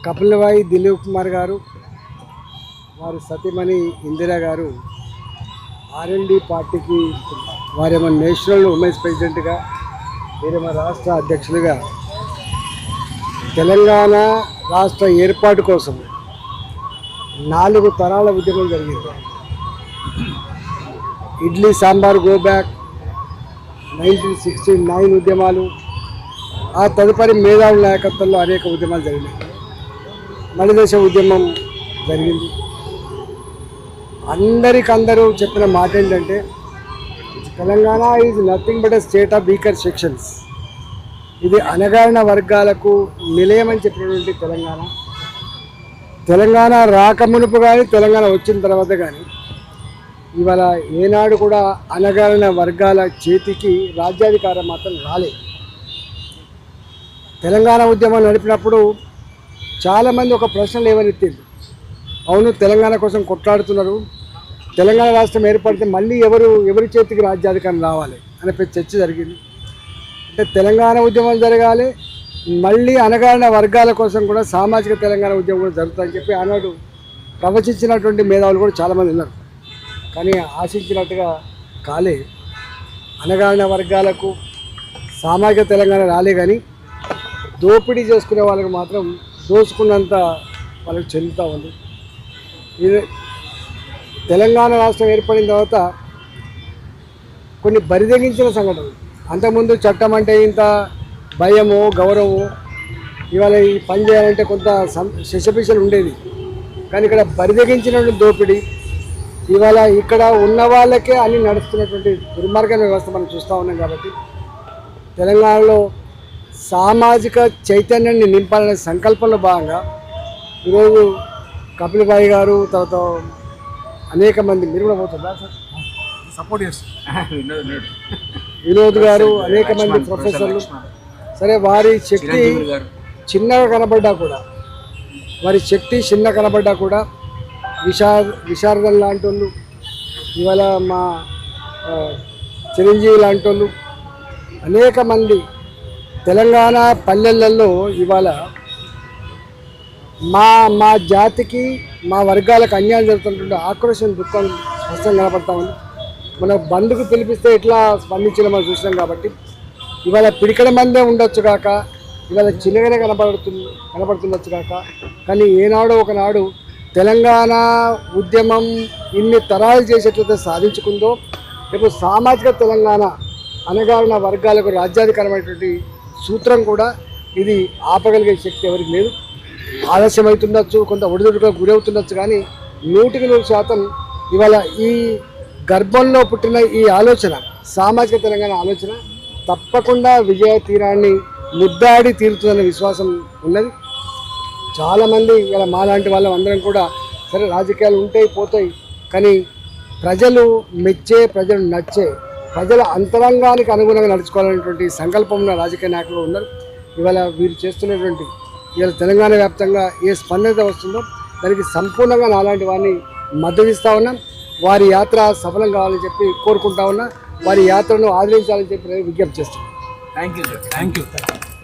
కపిలవాయి దిలీప్ కుమార్ గారు, వారి సతీమణి ఇందిరా గారు ఆర్ఎల్డి పార్టీకి వారేమో నేషనల్ ఉమెన్స్ ప్రెసిడెంట్గా, వీరేమో రాష్ట్ర అధ్యక్షులుగా తెలంగాణ రాష్ట్ర ఏర్పాటు కోసం 4 తరాల ఉద్యమం జరిగింది. ఇడ్లీ సాంబార్ గో బ్యాక్, 1969 ఉద్యమాలు, ఆ తదుపరి మేధావుల నాయకత్వంలో అనేక ఉద్యమాలు జరిగినాయి. మలిదశ ఉద్యమం జరిగింది. అందరికందరూ చెప్పిన మాట ఏంటంటే Telangana is nothing but a state of weaker sections. ఇది అణగారిన వర్గాలకు నిలయమని చెప్పినటువంటి తెలంగాణ రాకమునుపు కానీ తెలంగాణ వచ్చిన తర్వాత కానీ ఇవాళ ఏనాడు కూడా అణగారిన వర్గాల చేతికి రాజ్యాధికారం మాత్రం రాలేదు. తెలంగాణ ఉద్యమం నడిపినప్పుడు చాలామంది ఒక ప్రశ్న లేవనెత్తింది. అవును, తెలంగాణ కోసం కొట్లాడుతున్నారు, తెలంగాణ రాష్ట్రం ఏర్పడితే మళ్ళీ ఎవరి చేతికి రాజ్యాధికారం రావాలి అనే చర్చ జరిగింది. అంటే తెలంగాణ ఉద్యమం జరగాలి, మళ్ళీ అణగారిన వర్గాల కోసం కూడా సామాజిక తెలంగాణ ఉద్యమం కూడా జరుగుతుందని చెప్పి ఆనాడు ప్రవచించినటువంటి మేధావులు కూడా చాలామంది ఉన్నారు. కానీ ఆశించినట్టుగా కాలే. అణగారిన వర్గాలకు సామాజిక తెలంగాణ రాలే, కానీ దోపిడీ చేసుకునే వాళ్ళకి మాత్రం దోచుకున్నంత వాళ్ళకి చెందుతూ ఉంది. ఇది తెలంగాణ రాష్ట్రం ఏర్పడిన తర్వాత కొన్ని బరిదెగించిన సంఘటనలు. అంతకుముందు చట్టం అంటే ఇంత భయము, గౌరవము, ఇవాళ ఈ పని చేయాలంటే కొంత శశపిషలు ఉండేది. కానీ ఇక్కడ బరిదెగించిన దోపిడీ, ఇవాళ ఇక్కడ ఉన్న వాళ్ళకే అన్ని నడుస్తున్నటువంటి దుర్మార్గమైన వ్యవస్థ మనం చూస్తూ ఉన్నాం. కాబట్టి తెలంగాణలో సామాజిక చైతన్యాన్ని నింపాలనే సంకల్పంలో భాగంగా ఈరోజు కపిలవాయి గారు, తర్వాత అనేక మంది, మీరు కూడా పోతుందా సార్, సపోర్ట్ చేస్తారు, వినోద్ గారు, అనేక మంది ప్రొఫెసర్లు, సరే వారి శక్తి చిన్నగా కనబడ్డా కూడా, విశారదం లాంటి వాళ్ళు, ఇవాళ మా చిరంజీవి లాంటి వాళ్ళు, అనేక మంది తెలంగాణ పల్లెలలో ఇవాళ మా జాతికి, మా వర్గాలకు అన్యాయం జరుగుతున్నటువంటి ఆక్రోశం, దుఃఖం స్పష్టంగా కనపడతా ఉంది. మనం బంధుకు పిలిపిస్తే ఇట్లా స్పందించడం మనం చూసినాం. కాబట్టి ఇవాళ పిడికడ మందే ఉండొచ్చు కాక, ఇవాళ చిన్నగానే కనపడుతుండొచ్చు కాక, కానీ ఏనాడో ఒకనాడు తెలంగాణ ఉద్యమం ఇన్ని తరాలు చేసేట్లయితే సాధించుకుందో, రేపు సామాజిక తెలంగాణ అణగారిన వర్గాలకు రాజ్యాధికారమైనటువంటి సూత్రం కూడా ఇది ఆపగలిగే శక్తి ఎవరికి లేదు. ఆలస్యం అవుతుండొచ్చు, కొంత ఒడిదుడుగా గురవుతుండొచ్చు, కానీ 100% ఇవాళ ఈ గర్భంలో పుట్టిన ఈ ఆలోచన, సామాజిక తెలంగాణ ఆలోచన తప్పకుండా విజయ తీరాన్ని ముద్దాడి తీరుతుందన్న విశ్వాసం ఉన్నది. చాలామంది ఇలా మాలాంటి వాళ్ళం అందరం కూడా సరే రాజకీయాలు ఉంటాయి పోతాయి, కానీ ప్రజలు మెచ్చే, ప్రజలు నచ్చే, ప్రజల అంతరంగానికి అనుగుణంగా నడుచుకోవాలనేటువంటి సంకల్పం ఉన్న రాజకీయ నాయకులు ఉన్నారు. ఇవాళ వీరు చేస్తున్నటువంటి ఇవాళ తెలంగాణ వ్యాప్తంగా ఏ స్పందన వస్తుందో దానికి సంపూర్ణంగా నాలాంటి వారిని మద్దతిస్తూ ఉన్నాం. వారి యాత్ర సఫలం కావాలని చెప్పి కోరుకుంటా ఉన్నా, వారి యాత్రను ఆదరించాలని చెప్పి విజ్ఞప్తి చేస్తున్నాం. Thank you sir, thank you.